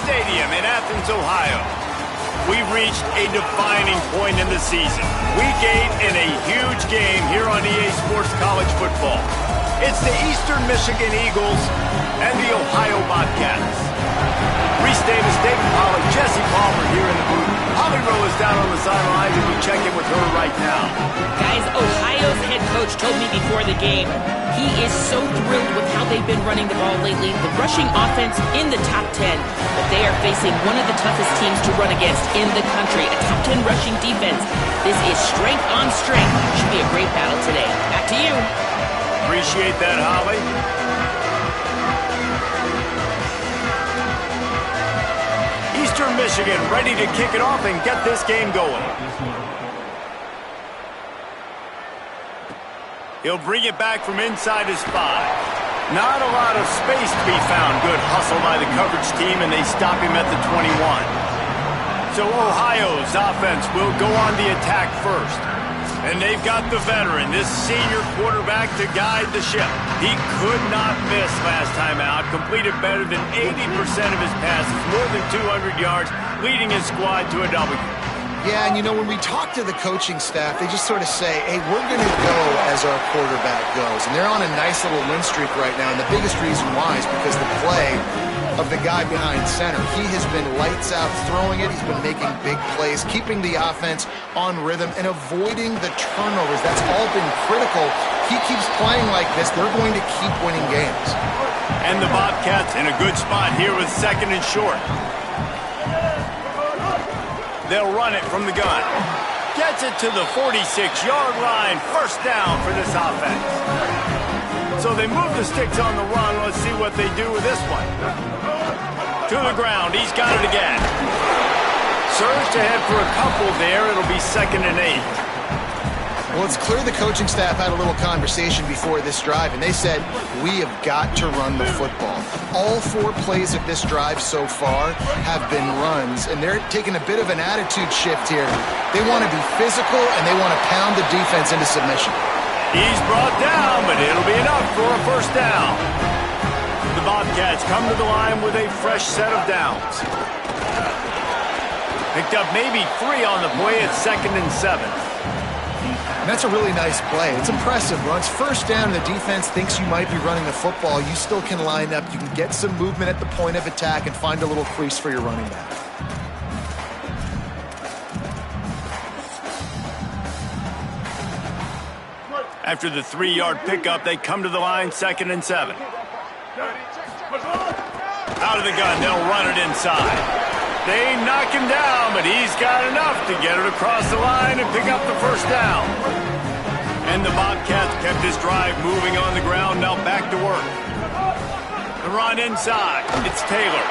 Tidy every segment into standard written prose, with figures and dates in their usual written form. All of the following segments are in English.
Stadium in Athens, Ohio. We've reached a defining point in the season. Week 8 in a huge game here on EA Sports College Football. It's the Eastern Michigan Eagles and the Ohio Bobcats. Reese Davis, David Pollack, Jesse Palmer here in the booth. Holly Rowe is down on the sideline, and we check in with her right now. Guys, Ohio's head coach told me before the game he is so thrilled with how they've been running the ball lately. The rushing offense in the top 10, but they are facing one of the toughest teams to run against in the country. A top 10 rushing defense. This is strength on strength. Should be a great battle today. Back to you. Appreciate that, Holly. Eastern Michigan ready to kick it off and get this game going. He'll bring it back from inside his 5. Not a lot of space to be found. Good hustle by the coverage team, and they stop him at the 21. So Ohio's offense will go on the attack first. And they've got the veteran, this senior quarterback, to guide the ship. He could not miss last time out. Completed better than 80% of his passes, more than 200 yards, leading his squad to a W. Yeah, and you know, when we talk to the coaching staff, they just sort of say, hey, we're going to go as our quarterback goes. And they're on a nice little win streak right now, and the biggest reason why is because the play of the guy behind center. He has been lights out throwing it. He's been making big plays, keeping the offense on rhythm, and avoiding the turnovers. That's all been critical. He keeps playing like this, they're going to keep winning games. And the Bobcats in a good spot here with 2nd and short. They'll run it from the gun. Gets it to the 46-yard line. First down for this offense. So they move the sticks on the run. Let's see what they do with this one. To the ground. He's got it again. Surged ahead for a couple there. It'll be 2nd and 8. Well, it's clear the coaching staff had a little conversation before this drive, and they said, we have got to run the football. All 4 plays of this drive so far have been runs, and they're taking a bit of an attitude shift here. They want to be physical, and they want to pound the defense into submission. He's brought down, but it'll be enough for a first down. The Bobcats come to the line with a fresh set of downs. Picked up maybe 3 on the play at 2nd and 7. That's a really nice play. It's impressive. Once first down, the defense thinks you might be running the football. You still can line up. You can get some movement at the point of attack and find a little crease for your running back. After the 3-yard pickup, they come to the line, 2nd and 7. Out of the gun, they'll run it inside. They knock him down, but he's got enough to get it across the line and pick up the first down. And the Bobcats kept this drive moving on the ground, now back to work. The run inside. It's Taylor.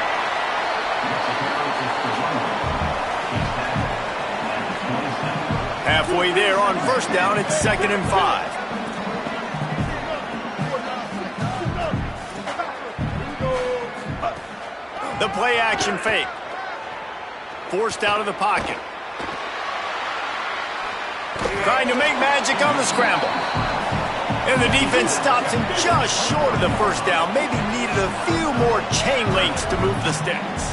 Halfway there on first down, it's 2nd and 5. The play action fake. Forced out of the pocket. Trying to make magic on the scramble. And the defense stops him just short of the first down. Maybe needed a few more chain links to move the sticks.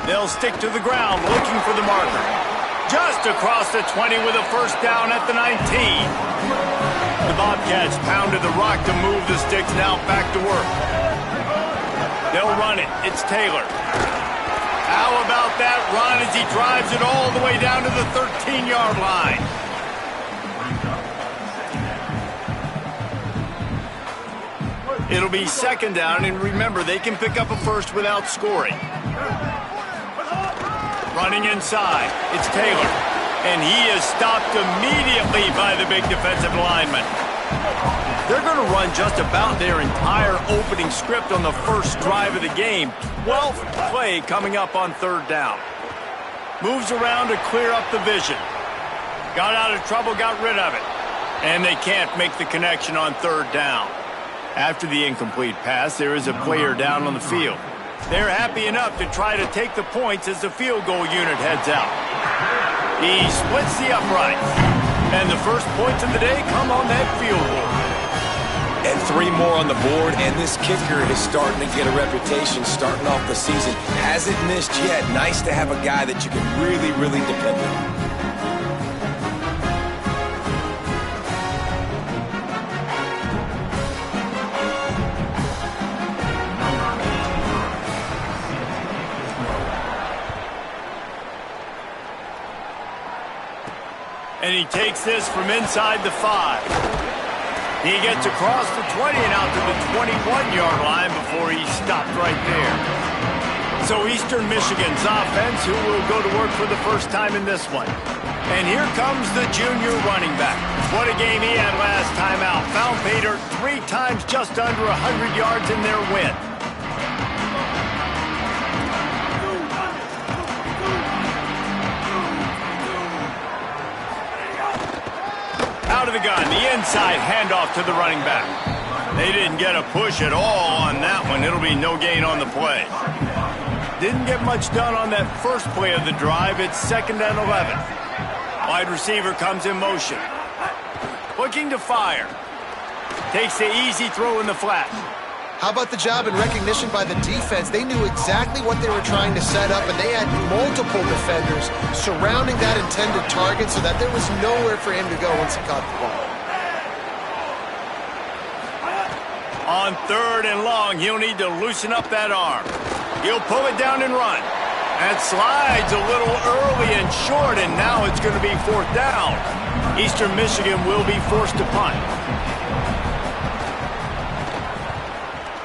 They'll stick to the ground looking for the marker. Just across the 20 with a first down at the 19. The Bobcats pounded the rock to move the sticks, now back to work. They'll run it. It's Taylor. How about that run as he drives it all the way down to the 13-yard line? It'll be 2nd down, and remember, they can pick up a first without scoring. Running inside. It's Taylor. And he is stopped immediately by the big defensive lineman. They're going to run just about their entire opening script on the first drive of the game. 12th play coming up on 3rd down. Moves around to clear up the vision. Got out of trouble, got rid of it. And they can't make the connection on 3rd down. After the incomplete pass, there is a player down on the field. They're happy enough to try to take the points as the field goal unit heads out. He splits the uprights. And the first points of the day come on that field goal. And 3 more on the board, and this kicker is starting to get a reputation starting off the season. Hasn't missed yet. Nice to have a guy that you can really, really depend on. And he takes this from inside the 5. He gets across the 20 and out to the 21-yard line before he stopped right there. So Eastern Michigan's offense, who will go to work for the first time in this one. And here comes the junior running back. What a game he had last time out. Found pay dirt 3 times, just under 100 yards in their win. Out of the gun, the inside handoff to the running back. They didn't get a push at all on that one. It'll be no gain on the play. Didn't get much done on that first play of the drive. It's 2nd and 11. Wide receiver comes in motion. Looking to fire. Takes the easy throw in the flat. How about the job and recognition by the defense? They knew exactly what they were trying to set up, and they had multiple defenders surrounding that intended target so that there was nowhere for him to go once he caught the ball. On 3rd and long, he'll need to loosen up that arm. He'll pull it down and run. That slides a little early and short, and now it's going to be 4th down. Eastern Michigan will be forced to punt.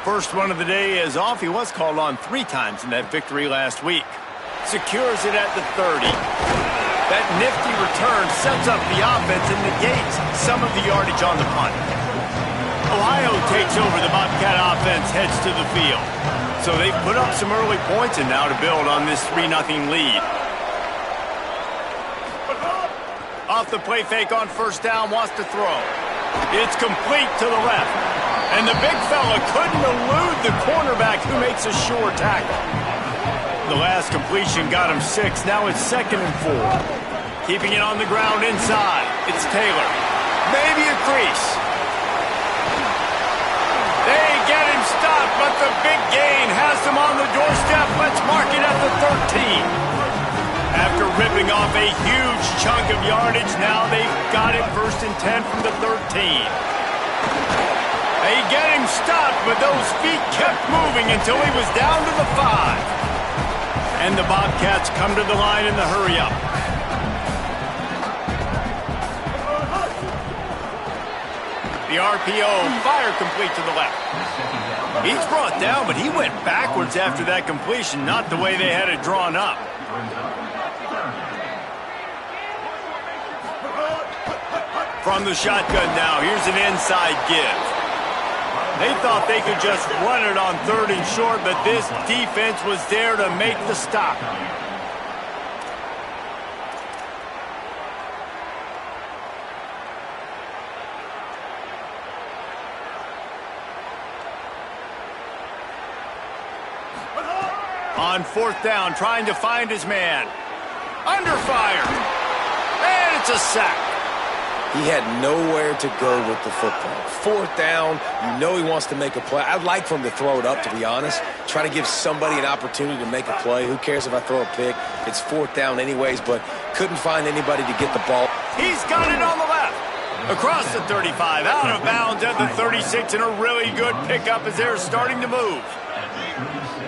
First one of the day is off. He was called on 3 times in that victory last week. Secures it at the 30. That nifty return sets up the offense and negates some of the yardage on the punt. Ohio takes over. The Bobcat offense heads to the field. So they've put up some early points and now to build on this 3-0 lead. Off the play fake on 1st down, wants to throw. It's complete to the left. And the big fella couldn't elude the cornerback who makes a sure tackle. The last completion got him 6. Now it's 2nd and 4. Keeping it on the ground inside. It's Taylor. Maybe a crease. They get him stopped, but the big gain has them on the doorstep. Let's mark it at the 13. After ripping off a huge chunk of yardage, now they've got it 1st and 10 from the 13. They get him stopped, but those feet kept moving until he was down to the 5. And the Bobcats come to the line in the hurry-up. The RPO, fire complete to the left. He's brought down, but he went backwards after that completion, not the way they had it drawn up. From the shotgun now, here's an inside give. They thought they could just run it on 3rd and short, but this defense was there to make the stop. On 4th down, trying to find his man. Under fire. And it's a sack. He had nowhere to go with the football. 4th down, you know he wants to make a play. I'd like for him to throw it up, to be honest. Try to give somebody an opportunity to make a play. Who cares if I throw a pick? It's 4th down anyways, but couldn't find anybody to get the ball. He's got it on the left. Across the 35, out of bounds at the 36, and a really good pickup as they're starting to move.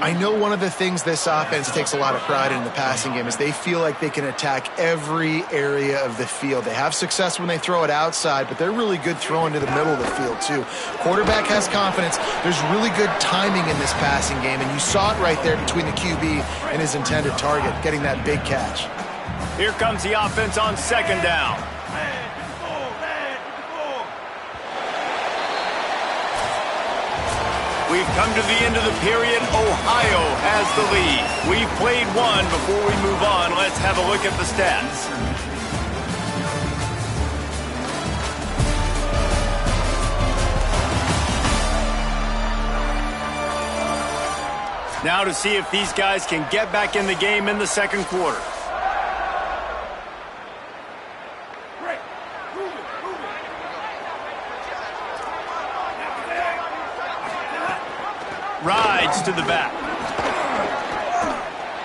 I know one of the things this offense takes a lot of pride in the passing game is they feel like they can attack every area of the field. They have success when they throw it outside, but they're really good throwing to the middle of the field too. Quarterback has confidence. There's really good timing in this passing game, and you saw it right there between the QB and his intended target, getting that big catch. Here comes the offense on 2nd down. We've come to the end of the period. Ohio has the lead. We've played one. Before we move on, let's have a look at the stats. Now to see if these guys can get back in the game in the 2nd quarter. gets to the back.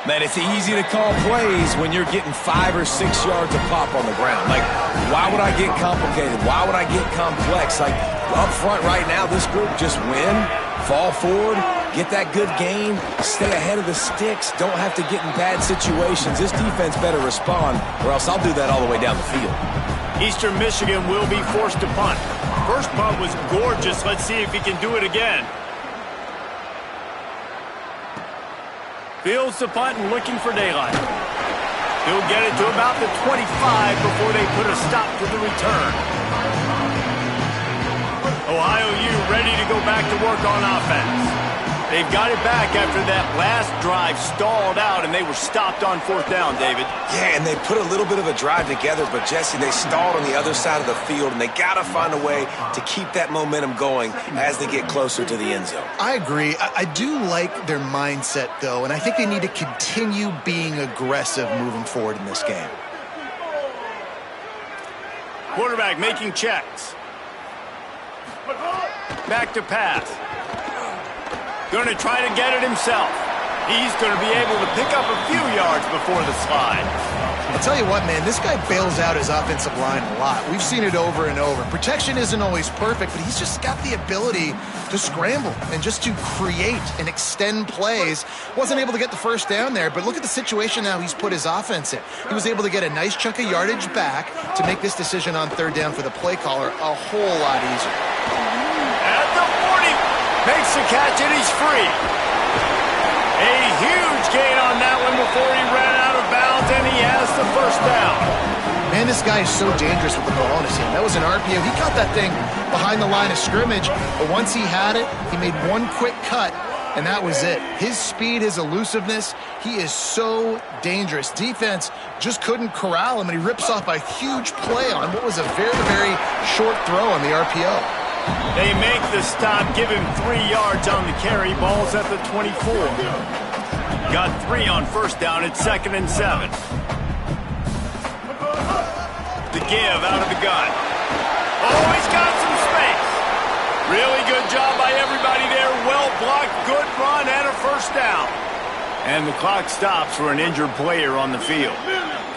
Man, it's easy to call plays when you're getting 5 or 6 yards of pop on the ground. Like, why would I get complicated? Why would I get complex? Like, up front right now, this group just win, fall forward, get that good gain, stay ahead of the sticks, don't have to get in bad situations. This defense better respond, or else I'll do that all the way down the field. Eastern Michigan will be forced to punt. First punt was gorgeous. Let's see if he can do it again. Fields the punt and looking for daylight. He'll get it to about the 25 before they put a stop to the return. Ohio U ready to go back to work on offense. They've got it back after that last drive stalled out, and they were stopped on fourth down, David. Yeah, and they put a little bit of a drive together, but, Jesse, they stalled on the other side of the field, and they got to find a way to keep that momentum going as they get closer to the end zone. I agree. I do like their mindset, though, and I think they need to continue being aggressive moving forward in this game. Quarterback making checks. Back to pass. Going to try to get it himself. He's going to be able to pick up a few yards before the slide. I'll tell you what, man, this guy bails out his offensive line a lot. We've seen it over and over. Protection isn't always perfect, but he's just got the ability to scramble and just to create and extend plays. Wasn't able to get the first down there, but look at the situation now he's put his offense in. He was able to get a nice chunk of yardage back to make this decision on third down for the play caller a whole lot easier. At the 40. Makes the catch, and he's free. A huge gain on that one before he ran out of bounds, and he has the first down. Man, this guy is so dangerous with the ball in his hand. That was an RPO. He caught that thing behind the line of scrimmage, but once he had it, he made one quick cut, and that was it. His speed, his elusiveness, he is so dangerous. Defense just couldn't corral him, and he rips off a huge play on what was a very, very short throw on the RPO. They make the stop, give him 3 yards on the carry. Ball's at the 24. Got 3 on first down. It's 2nd and 7. The give out of the gun. Oh, he's got some space. Really good job by everybody there. Well blocked, good run, and a first down. And the clock stops for an injured player on the field.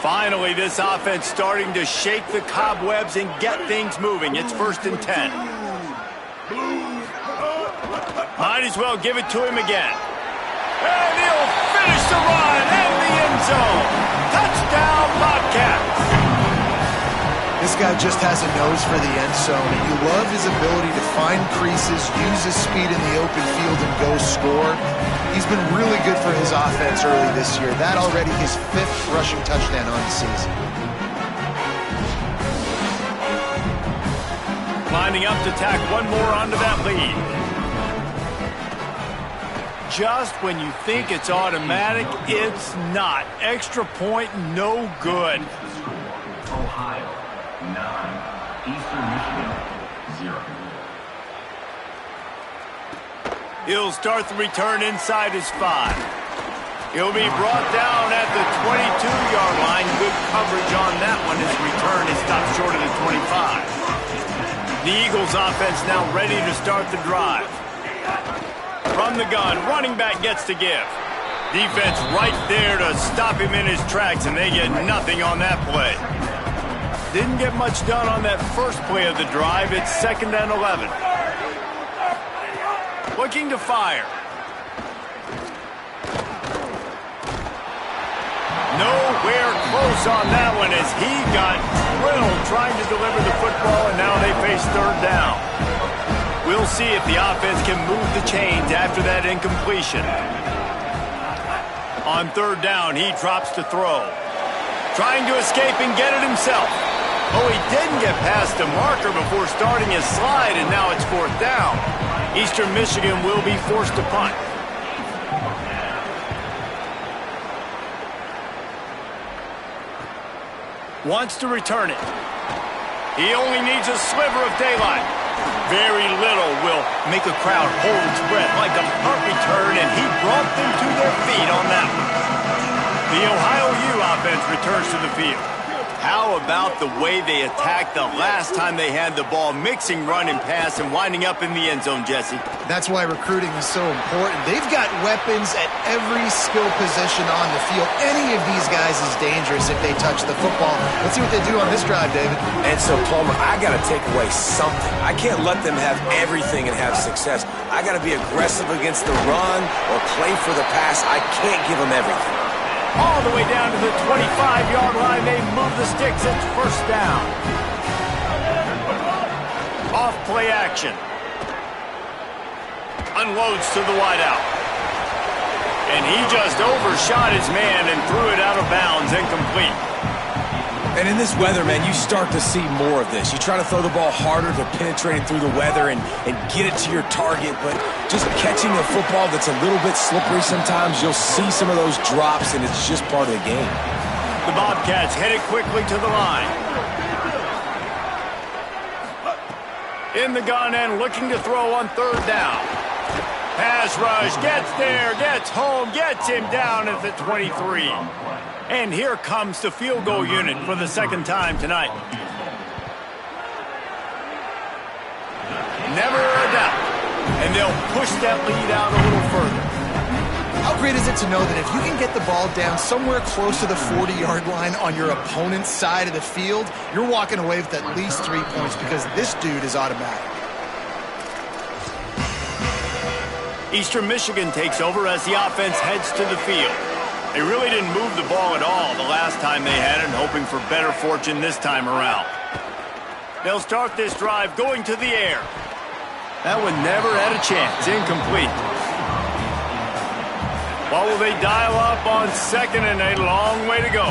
Finally, this offense starting to shake the cobwebs and get things moving. It's 1st and 10. Might as well give it to him again. And he'll finish the run in the end zone. Touchdown, Bobcats. This guy just has a nose for the end zone, and you love his ability to find creases, use his speed in the open field, and go score. He's been really good for his offense early this year. That already his 5th rushing touchdown on the season. Lining up to tack one more onto that lead. Just when you think it's automatic, it's not. Extra point, no good. Ohio, 9. Eastern Michigan, 0. He'll start the return inside his 5. He'll be brought down at the 22-yard line. Good coverage on that one. His return is stopped short of the 25. The Eagles offense now ready to start the drive. From the gun, running back gets to give. Defense right there to stop him in his tracks, and they get nothing on that play. Didn't get much done on that first play of the drive. It's 2nd and 11. Looking to fire. Nowhere close on that one as he got drilled trying to deliver the football, and now they face third down. We'll see if the offense can move the chains after that incompletion. On third down, he drops to throw. Trying to escape and get it himself. Oh, he didn't get past the marker before starting his slide, and now it's 4th down. Eastern Michigan will be forced to punt. Wants to return it. He only needs a sliver of daylight. Very little will make a crowd hold its breath like a punt return, and he brought them to their feet on that one. The Ohio U offense returns to the field. How about the way they attacked the last time they had the ball, mixing run and pass and winding up in the end zone, Jesse? That's why recruiting is so important. They've got weapons at every skill position on the field. Any of these guys is dangerous if they touch the football. Let's see what they do on this drive, David. And so, Plummer, I got to take away something. I can't let them have everything and have success. I got to be aggressive against the run or play for the pass. I can't give them everything. All the way down to the 25-yard line. They move the sticks. It's first down. Off play action. Unloads to the wideout. And he just overshot his man and threw it out of bounds, incomplete. And in this weather, man, you start to see more of this. You try to throw the ball harder to penetrate through the weather and get it to your target, but just catching a football that's a little bit slippery sometimes, you'll see some of those drops, and it's just part of the game. The Bobcats headed quickly to the line. In the gun and looking to throw on third down. Pass rush, gets there, gets home, gets him down at the 23. And here comes the field goal unit for the second time tonight. Never a doubt. And they'll push that lead out a little further. How great is it to know that if you can get the ball down somewhere close to the 40-yard line on your opponent's side of the field, you're walking away with at least 3 points because this dude is automatic. Eastern Michigan takes over as the offense heads to the field. They really didn't move the ball at all the last time they had it, hoping for better fortune this time around. They'll start this drive going to the air. That one never had a chance. Incomplete. What will they dial up on second and a long way to go?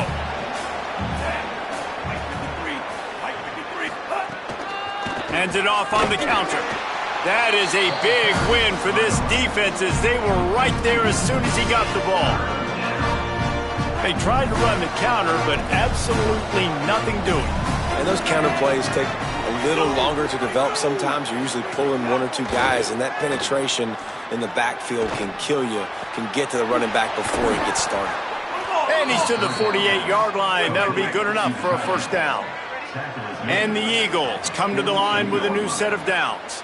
Hands it off on the counter. That is a big win for this defense as they were right there as soon as he got the ball. They tried to run the counter, but absolutely nothing doing. And those counter plays take a little longer to develop sometimes. You're usually pulling one or two guys, and that penetration in the backfield can kill you, can get to the running back before he gets started. And he's to the 48-yard line. That'll be good enough for a first down. And the Eagles come to the line with a new set of downs.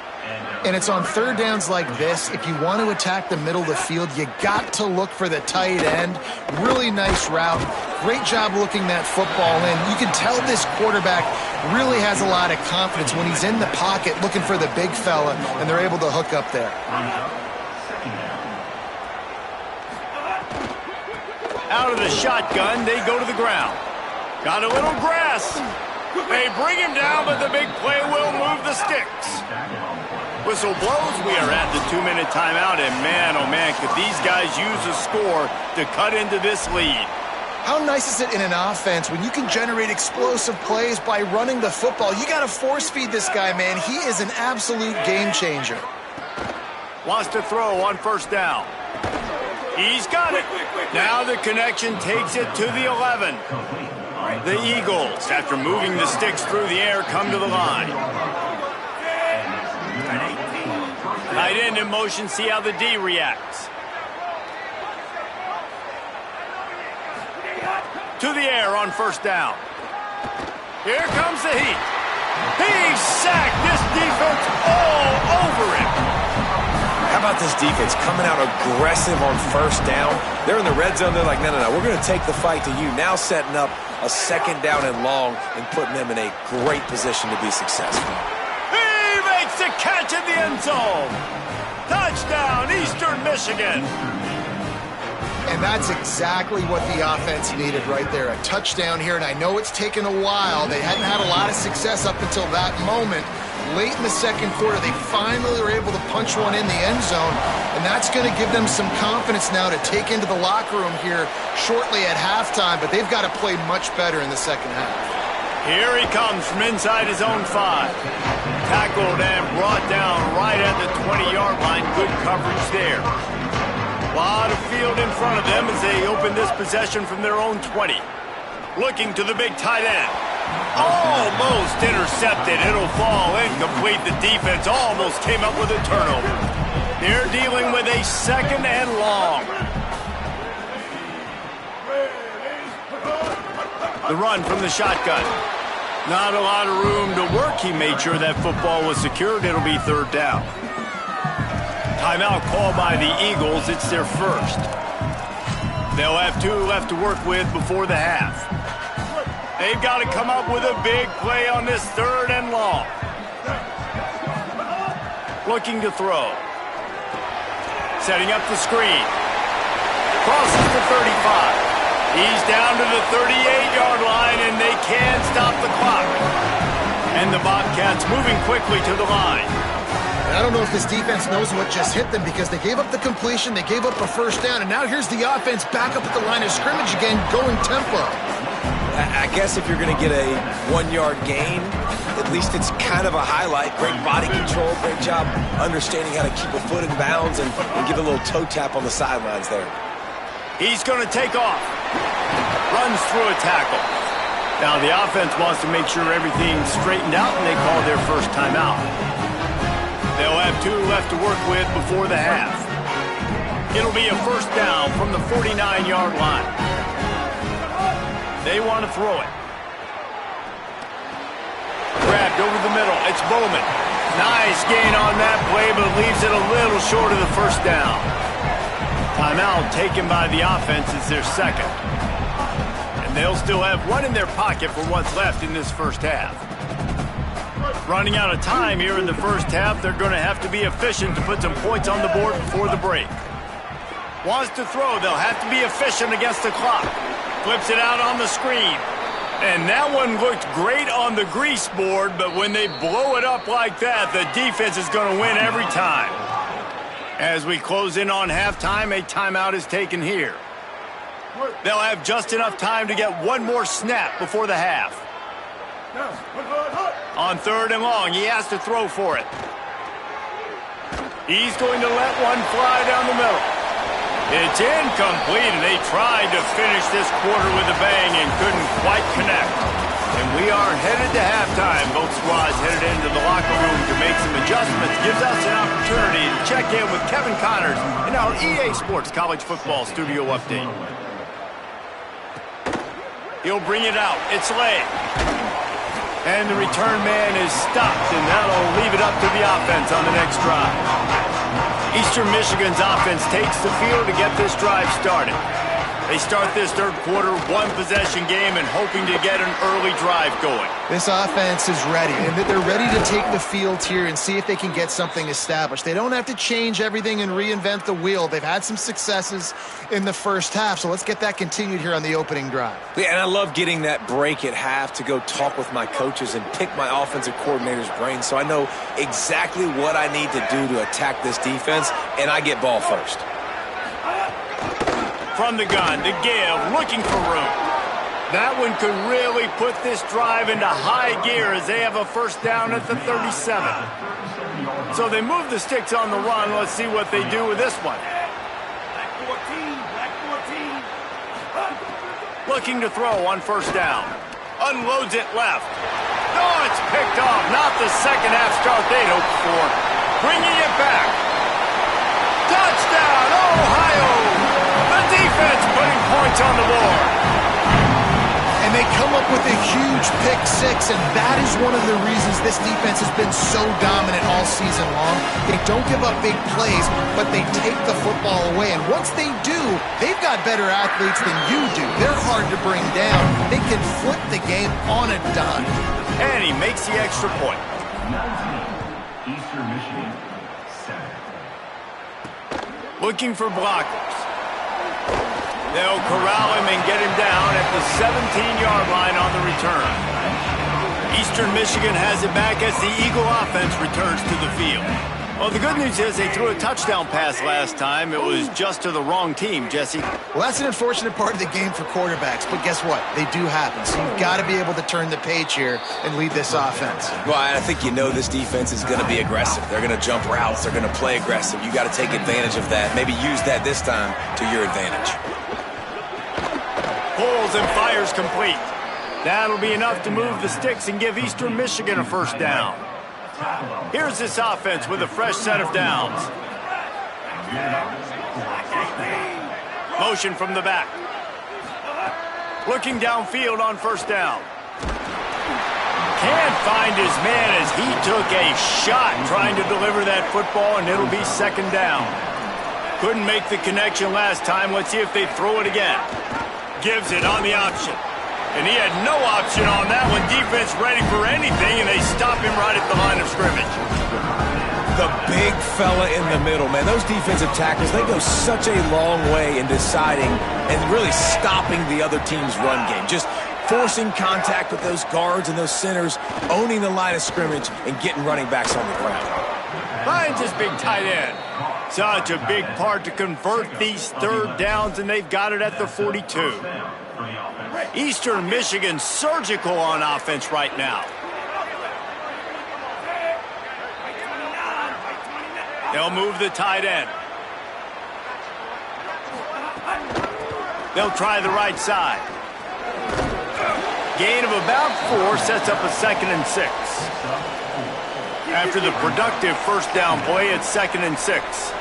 And it's on third downs like this. If you want to attack the middle of the field, you got to look for the tight end. Really nice route. Great job looking that football in. You can tell this quarterback really has a lot of confidence when he's in the pocket looking for the big fella, and they're able to hook up there. Out of the shotgun, they go to the ground. Got a little grass. They bring him down, but the big play will move the sticks. Whistle blows. We are at the 2-minute timeout, and man, oh man, could these guys use a score to cut into this lead. How nice is it in an offense when you can generate explosive plays by running the football? You got to force feed this guy, man. He is an absolute game changer. Wants to throw on first down. He's got it. Now the connection takes it to the 11. The Eagles, after moving the sticks through the air, come to the line. Tight end in motion, see how the D reacts. To the air on first down. Here comes the heat. He sacked this defense all over him. How about this defense coming out aggressive on first down? They're in the red zone. They're like, no, we're going to take the fight to you. Now setting up a second down and long and putting them in a great position to be successful. He makes the catch in the end zone. Touchdown, Eastern Michigan. And that's exactly what the offense needed right there, a touchdown here. And I know it's taken a while. They hadn't had a lot of success up until that moment. Late in the second quarter, they finally were able to punch one in the end zone. And that's going to give them some confidence now to take into the locker room here shortly at halftime. But they've got to play much better in the second half. Here he comes from inside his own 5. Tackled and brought down right at the 20-yard line. Good coverage there. A lot of field in front of them as they open this possession from their own 20. Looking to the big tight end. Almost intercepted. It'll fall incomplete. The defense almost came up with a turnover. They're dealing with a second and long. The run from the shotgun. Not a lot of room to work. He made sure that football was secured. It'll be third down. Timeout called by the Eagles. It's their first. They'll have 2 left to work with before the half. They've got to come up with a big play on this 3rd and long. Looking to throw. Setting up the screen. Crosses the 35. He's down to the 38-yard line, and they can't stop the clock. And the Bobcats moving quickly to the line. I don't know if this defense knows what just hit them because they gave up the completion, they gave up a first down, and now here's the offense back up at the line of scrimmage again, going tempo. I guess if you're going to get a 1-yard gain, at least it's kind of a highlight. Great body control, great job understanding how to keep a foot in bounds and give a little toe tap on the sidelines there. He's going to take off. Runs through a tackle. Now the offense wants to make sure everything's straightened out, and they call their first timeout. They'll have 2 left to work with before the half. It'll be a first down from the 49-yard line. They want to throw it. Grabbed over the middle. It's Bowman. Nice gain on that play, but leaves it a little short of the first down. Timeout taken by the offense is their second. And they'll still have 1 in their pocket for what's left in this first half. Running out of time here in the first half, they're going to have to be efficient to put some points on the board before the break. Wants to throw, they'll have to be efficient against the clock. Flips it out on the screen. And that one looked great on the grease board, but when they blow it up like that, the defense is going to win every time. As we close in on halftime, a timeout is taken here. They'll have just enough time to get 1 more snap before the half. On 3rd and long, he has to throw for it. He's going to let one fly down the middle. It's incomplete, and they tried to finish this quarter with a bang and couldn't quite connect. And we are headed to halftime. Both squads headed into the locker room to make some adjustments. Gives us an opportunity to check in with Kevin Connors in our EA Sports College Football Studio Update. He'll bring it out. It's Lay. And the return man is stopped, and that'll leave it up to the offense on the next drive. Eastern Michigan's offense takes the field to get this drive started. They start this 3rd quarter 1-possession game and hoping to get an early drive going. This offense is ready, and they're ready to take the field here and see if they can get something established. They don't have to change everything and reinvent the wheel. They've had some successes in the first half, so let's get that continued here on the opening drive. Yeah, and I love getting that break at half to go talk with my coaches and pick my offensive coordinator's brain so I know exactly what I need to do to attack this defense, and I get ball first. From the gun to give, looking for room. That one could really put this drive into high gear as they have a first down at the 37. So they move the sticks on the run. Let's see what they do with this one. Looking to throw on first down. Unloads it left. Oh, it's picked off. Not the second half start they'd hoped for. Bringing it back. Touchdown, Ohio! Defense putting points on the board. And they come up with a huge pick 6, and that is one of the reasons this defense has been so dominant all season long. They don't give up big plays, but they take the football away. And once they do, they've got better athletes than you do. They're hard to bring down. They can flip the game on a dime. And he makes the extra point. Eastern Michigan, 7. Looking for blockers. They'll corral him and get him down at the 17-yard line on the return. Eastern Michigan has it back as the Eagle offense returns to the field. Well, the good news is they threw a touchdown pass last time. It was just to the wrong team, Jesse. Well, that's an unfortunate part of the game for quarterbacks, but guess what? They do happen. So you've got to be able to turn the page here and lead this offense. Well, I think you know this defense is going to be aggressive. They're going to jump routes. They're going to play aggressive. You got to take advantage of that. Maybe use that this time to your advantage. Pulls and fires complete. That'll be enough to move the sticks and give Eastern Michigan a first down. Here's this offense with a fresh set of downs. Motion from the back. Looking downfield on first down. Can't find his man as he took a shot trying to deliver that football, and it'll be second down. Couldn't make the connection last time. Let's see if they throw it again. Gives it on the option. And he had no option on that one. Defense ready for anything, and they stop him right at the line of scrimmage. The big fella in the middle, man. Those defensive tackles, they go such a long way in deciding and really stopping the other team's run game. Just forcing contact with those guards and those centers, owning the line of scrimmage, and getting running backs on the ground. Finds his big tight end. Such a big part to convert these third downs, and they've got it at the 42. Eastern Michigan surgical on offense right now. They'll move the tight end. They'll try the right side. Gain of about 4 sets up a 2nd and 6. After the productive first down play, it's 2nd and 6.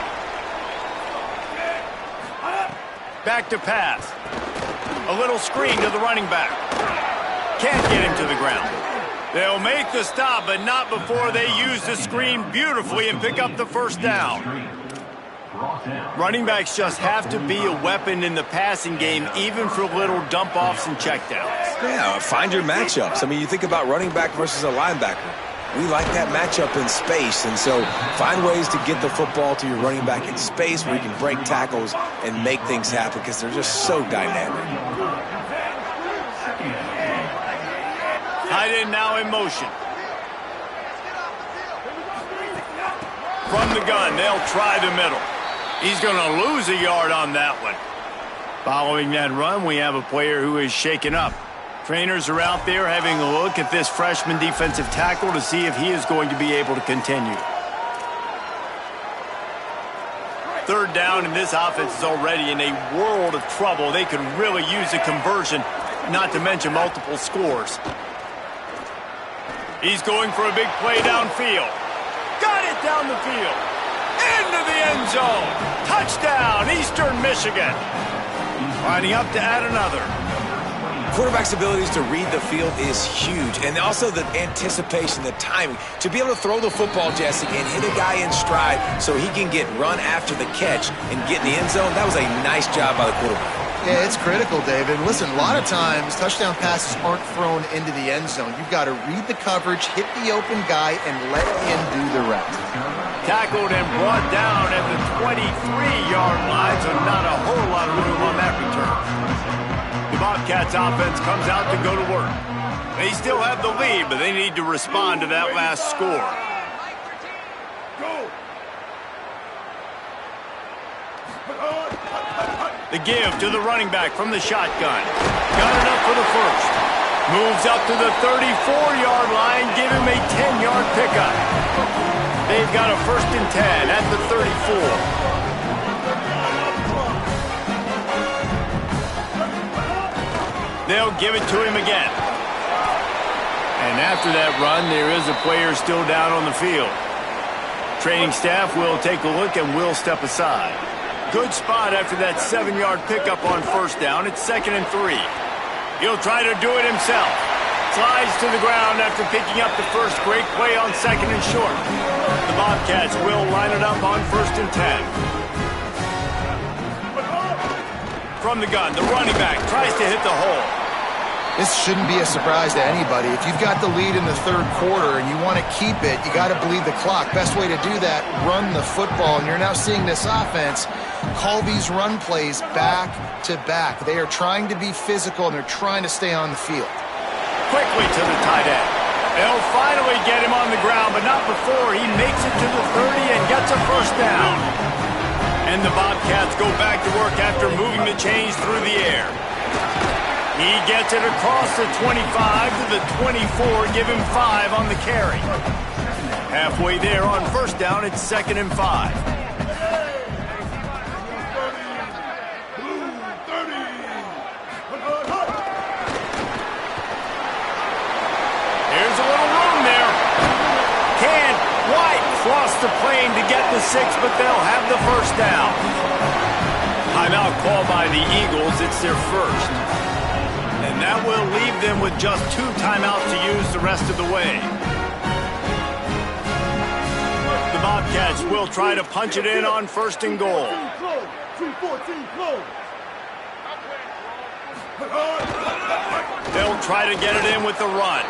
Back to pass. A little screen to the running back. Can't get him to the ground. They'll make the stop, but not before they use the screen beautifully and pick up the first down. Running backs just have to be a weapon in the passing game, even for little dump-offs and checkdowns. Yeah, find your matchups. I mean, you think about running back versus a linebacker. We like that matchup in space, and so find ways to get the football to your running back in space where you can break tackles and make things happen because they're just so dynamic. Tight end now in motion. From the gun, they'll try the middle. He's going to lose a yard on that one. Following that run, we have a player who is shaken up. Trainers are out there having a look at this freshman defensive tackle to see if he is going to be able to continue. Third down, and this offense is already in a world of trouble. They could really use a conversion, not to mention multiple scores. He's going for a big play downfield. Got it down the field. Into the end zone. Touchdown, Eastern Michigan. Lining up to add another. Quarterback's abilities to read the field is huge, and also the anticipation, the timing. To be able to throw the football, Jesse, and hit a guy in stride so he can get run after the catch and get in the end zone, that was a nice job by the quarterback. Yeah, it's critical, David. Listen, a lot of times touchdown passes aren't thrown into the end zone. You've got to read the coverage, hit the open guy, and let him do the rest. Tackled and brought down at the 23-yard line, so not a whole lot of room on that return. The Bobcats offense comes out to go to work. They still have the lead, but they need to respond to that last score. The give to the running back from the shotgun. Got it up for the first. Moves up to the 34-yard line. Give him a 10-yard pickup. They've got a 1st and 10 at the 34. They'll give it to him again. And after that run, there is a player still down on the field. Training staff will take a look and will step aside. Good spot after that 7-yard pickup on first down. It's 2nd and 3. He'll try to do it himself. Slides to the ground after picking up the first. Great play on 2nd and short. The Bobcats will line it up on 1st and 10. From the gun, the running back tries to hit the hole. This shouldn't be a surprise to anybody. If you've got the lead in the third quarter and you want to keep it, you got to bleed the clock. Best way to do that, run the football. And you're now seeing this offense call these run plays back to back. They are trying to be physical, and they're trying to stay on the field. Quickly to the tight end. They'll finally get him on the ground, but not before he makes it to the 30 and gets a first down. And the Bobcats go back to work after moving the chains through the air. He gets it across the 25 to the 24, give him 5 on the carry. Halfway there on first down, it's 2nd and 5. There's a little room there. Can't quite cross the plane to get the 6, but they'll have the first down. Timeout called by the Eagles. It's their first. And that will leave them with just 2 timeouts to use the rest of the way. The Bobcats will try to punch it in on 1st and goal. They'll try to get it in with the run.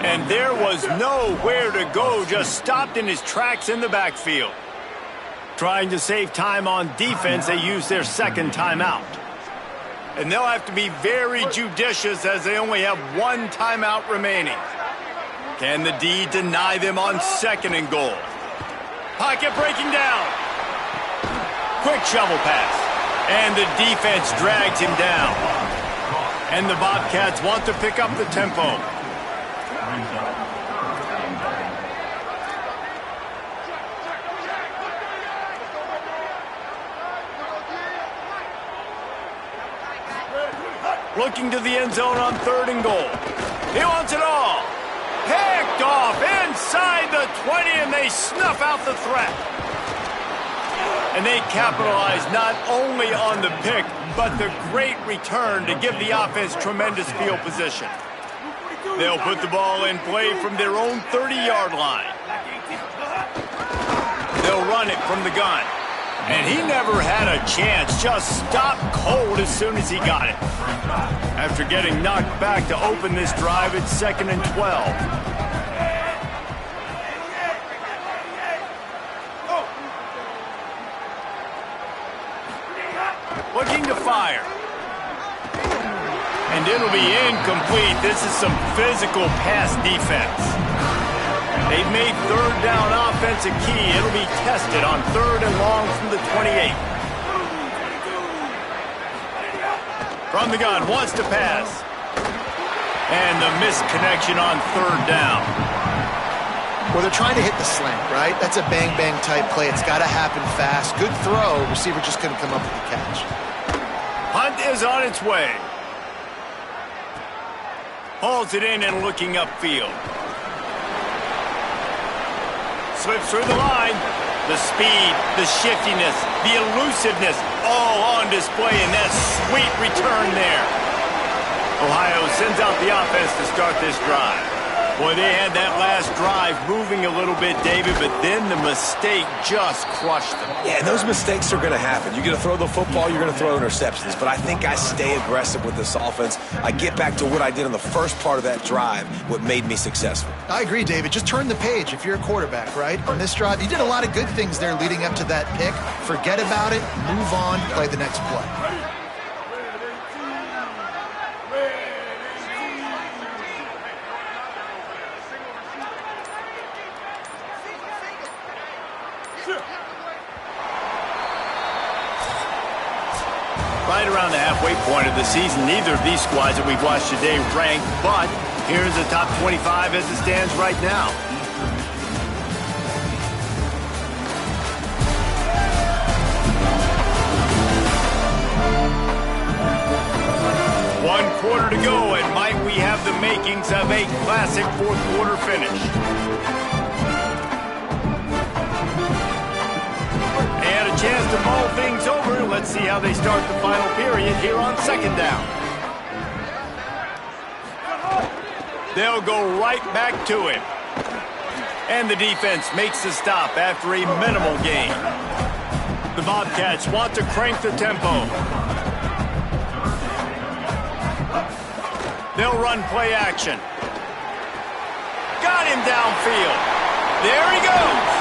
And there was nowhere to go, just stopped in his tracks in the backfield. Trying to save time on defense, they use their 2nd timeout. And they'll have to be very judicious as they only have 1 timeout remaining. Can the D deny them on 2nd and goal? Pocket breaking down. Quick shovel pass. And the defense drags him down. And the Bobcats want to pick up the tempo. Looking to the end zone on 3rd and goal. He wants it all. Picked off inside the 20, and they snuff out the threat. And they capitalize not only on the pick, but the great return to give the offense tremendous field position. They'll put the ball in play from their own 30-yard line. They'll run it from the gun. And he never had a chance, just stopped cold as soon as he got it. After getting knocked back to open this drive, it's 2nd and 12. Looking to fire. And it'll be incomplete. This is some physical pass defense. They've made 3rd down offense a key. It'll be tested on 3rd and long from the 28. From the gun, wants to pass. And the misconnection on 3rd down. Well, they're trying to hit the slant, right? That's a bang-bang type play. It's got to happen fast. Good throw. Receiver just couldn't come up with the catch. Hunt is on its way. Hauls it in and looking upfield. Slips through the line. The speed, the shiftiness, the elusiveness, all on display in that sweet return there. Ohio sends out the offense to start this drive. Boy, they had that last drive moving a little bit, David, but then the mistake just crushed them. Yeah, and those mistakes are going to happen. You're going to throw the football, you're going to throw interceptions. But I think I stay aggressive with this offense. I get back to what I did in the first part of that drive, what made me successful. I agree, David. Just turn the page if you're a quarterback, right? On this drive, you did a lot of good things there leading up to that pick. Forget about it, move on, play the next play. Right around the halfway point of the season, neither of these squads that we've watched today ranked, but here's the top 25 as it stands right now. One quarter to go, and might we have the makings of a classic 4th quarter finish. They had a chance to mull things over. Let's see how they start the final period here on 2nd down. They'll go right back to him. And the defense makes the stop after a minimal gain. The Bobcats want to crank the tempo. They'll run play action. Got him downfield. There he goes.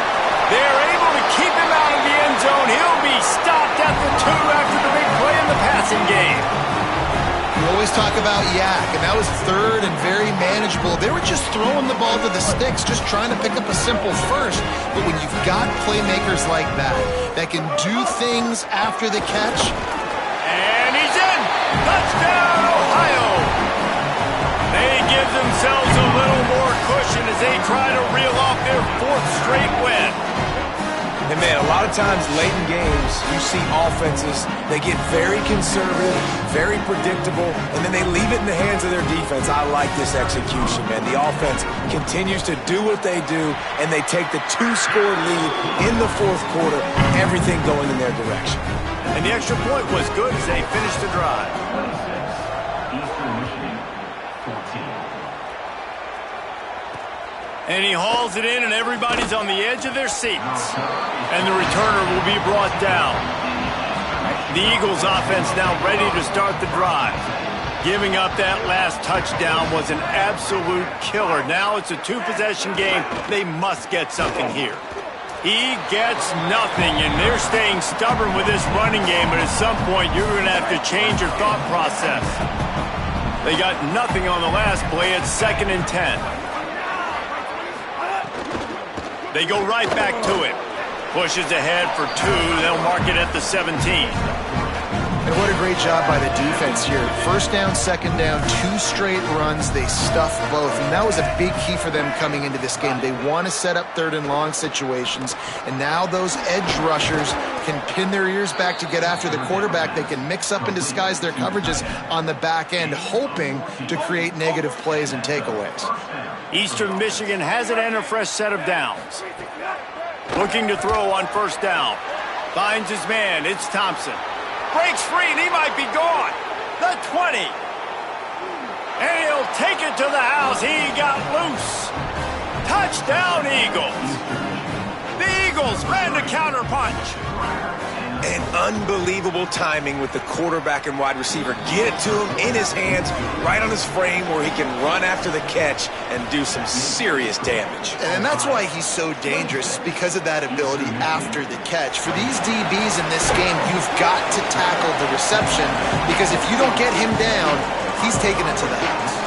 They're able to keep him out of the end zone. He'll be stopped at the 2 after the big play in the passing game. You always talk about yak, and that was 3rd and very manageable. They were just throwing the ball to the sticks, just trying to pick up a simple first. But when you've got playmakers like that can do things after the catch. And he's in. Touchdown, Ohio. They give themselves a little more cushion as they try to reel off their 4th straight win. And, man, a lot of times late in games, you see offenses, they get very conservative, very predictable, and then they leave it in the hands of their defense. I like this execution, man. The offense continues to do what they do, and they take the 2-score lead in the 4th quarter, everything going in their direction. And the extra point was good as they finished the drive. And he hauls it in, and everybody's on the edge of their seats. And the returner will be brought down. The Eagles offense now ready to start the drive. Giving up that last touchdown was an absolute killer. Now it's a two-possession game. They must get something here. He gets nothing, and they're staying stubborn with this running game, but at some point you're going to have to change your thought process. They got nothing on the last play. It's 2nd and 10. They go right back to it. Pushes ahead for 2. They'll mark it at the 17. And what a great job by the defense here. First down, second down, 2 straight runs. They stuff both. And that was a big key for them coming into this game. They want to set up 3rd and long situations. And now those edge rushers can pin their ears back to get after the quarterback. They can mix up and disguise their coverages on the back end, hoping to create negative plays and takeaways. Eastern Michigan has it and a fresh set of downs. Looking to throw on first down. Finds his man. It's Thompson. Breaks free, and he might be gone. The 20. And he'll take it to the house. He got loose. Touchdown, Eagles. The Eagles land a counterpunch. And unbelievable timing with the quarterback and wide receiver. Get it to him in his hands, right on his frame where he can run after the catch and do some serious damage. And that's why he's so dangerous, because of that ability after the catch. For these DBs in this game, you've got to tackle the reception, because if you don't get him down, he's taking it to the house.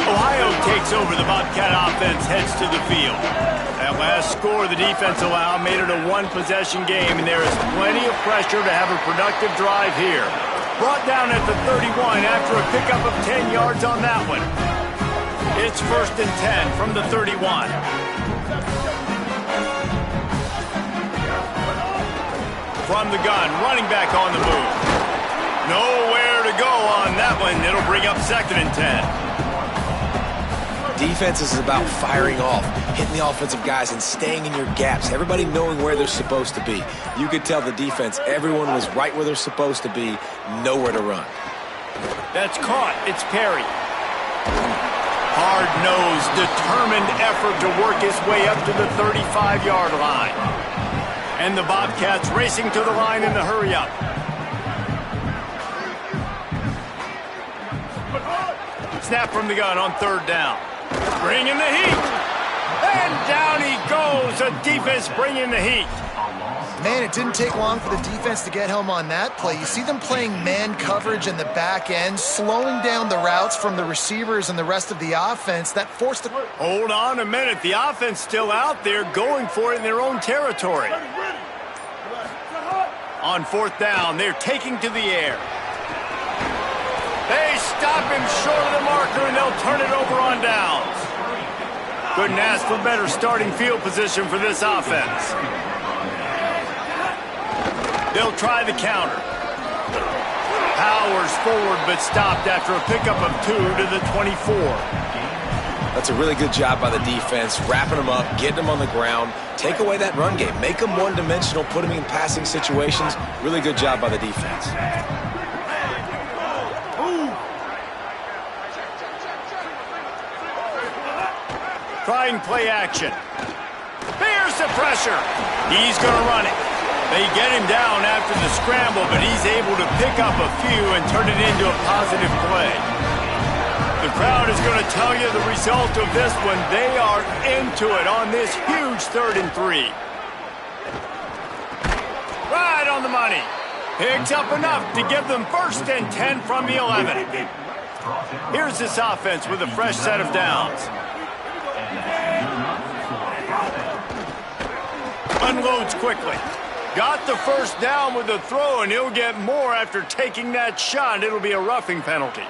Ohio takes over. The Bobcat offense heads to the field. That last score the defense allowed made it a one-possession game, and there is plenty of pressure to have a productive drive here. Brought down at the 31 after a pickup of 10 yards on that one. It's 1st and 10 from the 31. From the gun, running back on the move. Nowhere to go on that one. It'll bring up 2nd and 10. Defense is about firing off, hitting the offensive guys and staying in your gaps, everybody knowing where they're supposed to be. You could tell the defense, everyone was right where they're supposed to be, nowhere to run. That's caught. It's Perry. Hard-nosed, determined effort to work his way up to the 35-yard line. And the Bobcats racing to the line in the hurry-up. Snap from the gun on 3rd down. Bringing the heat. And down he goes. The defense bringing the heat. Man, it didn't take long for the defense to get home on that play. You see them playing man coverage in the back end, slowing down the routes from the receivers and the rest of the offense. That forced the... Hold on a minute. The offense still out there going for it in their own territory. On 4th down, they're taking to the air. They stop him short of the marker, and they'll turn it over on downs. Couldn't ask for better starting field position for this offense. They'll try the counter. Powers forward, but stopped after a pickup of 2 to the 24. That's a really good job by the defense, wrapping them up, getting them on the ground, take away that run game, make them one-dimensional, put them in passing situations. Really good job by the defense. Trying play action. Here's the pressure. He's going to run it. They get him down after the scramble, but he's able to pick up a few and turn it into a positive play. The crowd is going to tell you the result of this one. They are into it on this huge 3rd and 3. Right on the money. Picks up enough to give them 1st and 10 from the 11. Here's this offense with a fresh set of downs. Unloads quickly. Got the 1st down with the throw, and he'll get more after taking that shot. It'll be a roughing penalty.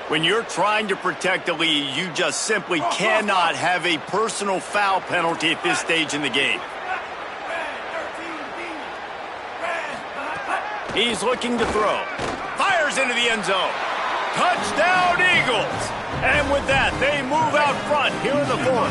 When you're trying to protect the lead, you just simply cannot have a personal foul penalty at this stage in the game. He's looking to throw. Fires into the end zone. Touchdown, Eagles! And with that, they move out front here in the 4th.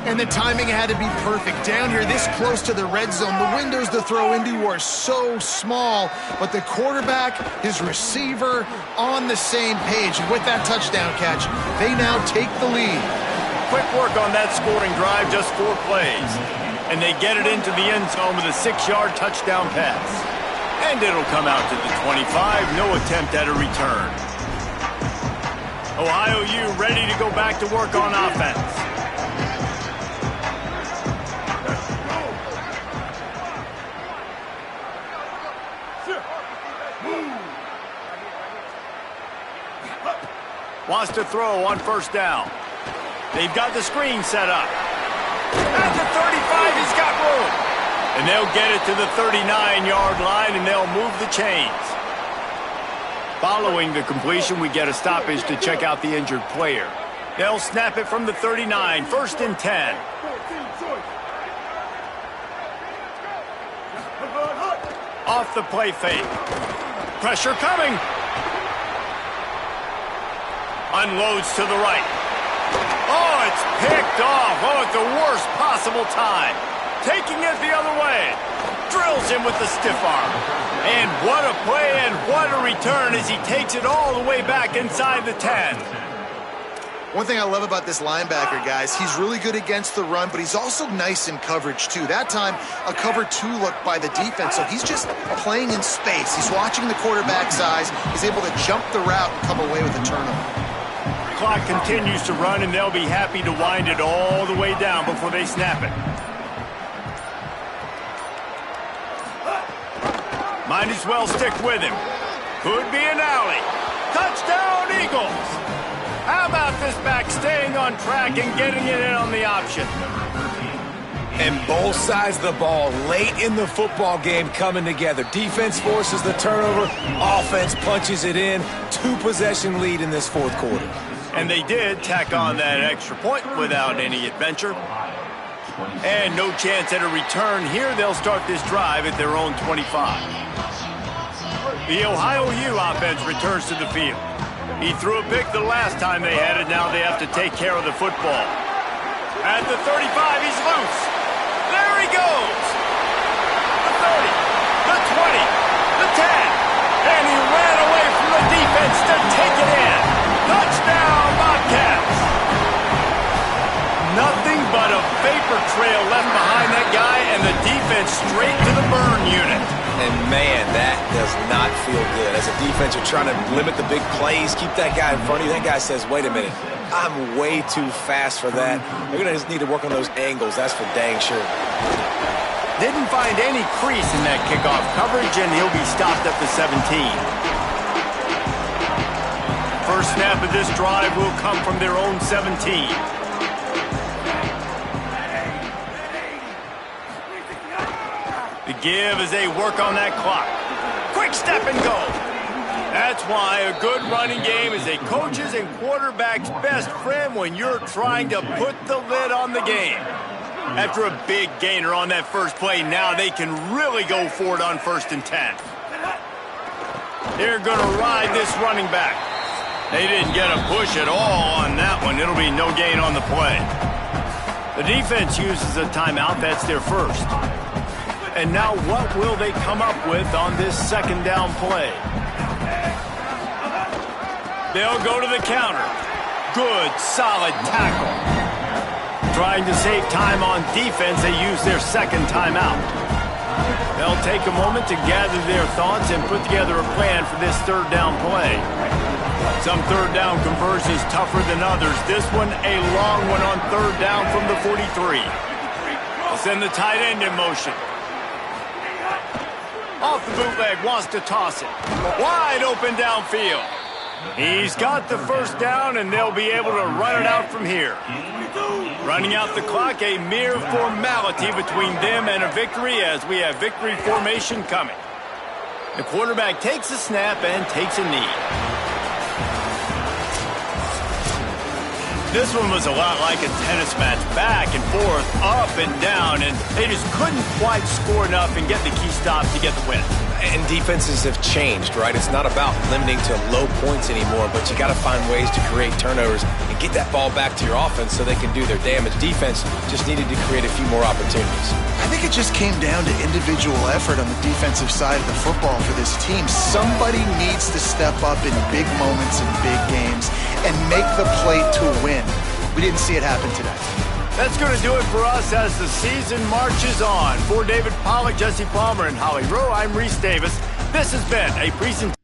And the timing had to be perfect. Down here, this close to the red zone, the windows to throw into are so small, but the quarterback, his receiver, on the same page. And with that touchdown catch, they now take the lead. Quick work on that scoring drive, just 4 plays. And they get it into the end zone with a 6-yard touchdown pass. And it'll come out to the 25, no attempt at a return. Ohio U ready to go back to work on offense. Wants to throw on first down. They've got the screen set up. At the 35, he's got room. And they'll get it to the 39-yard line, and they'll move the chains. Following the completion, we get a stoppage to check out the injured player. They'll snap it from the 39, 1st and 10. Off the play fake. Pressure coming. Unloads to the right. Oh, it's picked off. Oh, at the worst possible time. Taking it the other way. Drills him with the stiff arm. And what a play and what a return as he takes it all the way back inside the 10. One thing I love about this linebacker, guys, he's really good against the run, but he's also nice in coverage, too. That time, a cover 2 look by the defense, so he's just playing in space. He's watching the quarterback's eyes. He's able to jump the route and come away with a turnover. Clock continues to run, and they'll be happy to wind it all the way down before they snap it. Might as well stick with him. Could be an alley. Touchdown, Eagles! How about this back staying on track and getting it in on the option? And both sides of the ball late in the football game coming together. Defense forces the turnover. Offense punches it in. 2-possession lead in this 4th quarter. And they did tack on that extra point without any adventure. And no chance at a return here. They'll start this drive at their own 25. The Ohio U offense returns to the field. He threw a pick the last time they had it. Now they have to take care of the football. At the 35, he's loose. There he goes. The 30, the 20, the 10. And he ran away from the defense to take it in. Touchdown, Bobcats. Nothing but a vapor trail left behind that guy, and the defense straight to the burn unit. And, man, that does not feel good. As a defense, you're trying to limit the big plays, keep that guy in front of you. That guy says, wait a minute, I'm way too fast for that. They're going to just need to work on those angles. That's for dang sure. Didn't find any crease in that kickoff coverage, and he'll be stopped at the 17. First snap of this drive will come from their own 17. The give as they work on that clock. Quick step and go. That's why a good running game is a coach's and quarterback's best friend when you're trying to put the lid on the game. After a big gainer on that first play, now they can really go for it on 1st and 10. They're going to ride this running back. They didn't get a push at all on that one. It'll be no gain on the play. The defense uses a timeout. That's their first. And now what will they come up with on this 2nd down play? They'll go to the counter. Good, solid tackle. Trying to save time on defense, they use their 2nd timeout. They'll take a moment to gather their thoughts and put together a plan for this 3rd down play. Some 3rd down conversions tougher than others. This one, a long one on 3rd down from the 43. They'll send the tight end in motion. Off the bootleg, wants to toss it. Wide open downfield. He's got the 1st down, and they'll be able to run it out from here. Running out the clock, a mere formality between them and a victory as we have victory formation coming. The quarterback takes a snap and takes a knee. This one was a lot like a tennis match, back and forth, up and down, and they just couldn't quite score enough and get the key stop to get the win. And defenses have changed, right? It's not about limiting to low points anymore, but you got to find ways to create turnovers and get that ball back to your offense so they can do their damage. Defense just needed to create a few more opportunities. I think it just came down to individual effort on the defensive side of the football for this team. Somebody needs to step up in big moments and big games and make the play to win. We didn't see it happen today. That's going to do it for us as the season marches on. For David Pollack, Jesse Palmer, and Holly Rowe, I'm Reese Davis. This has been a presentation.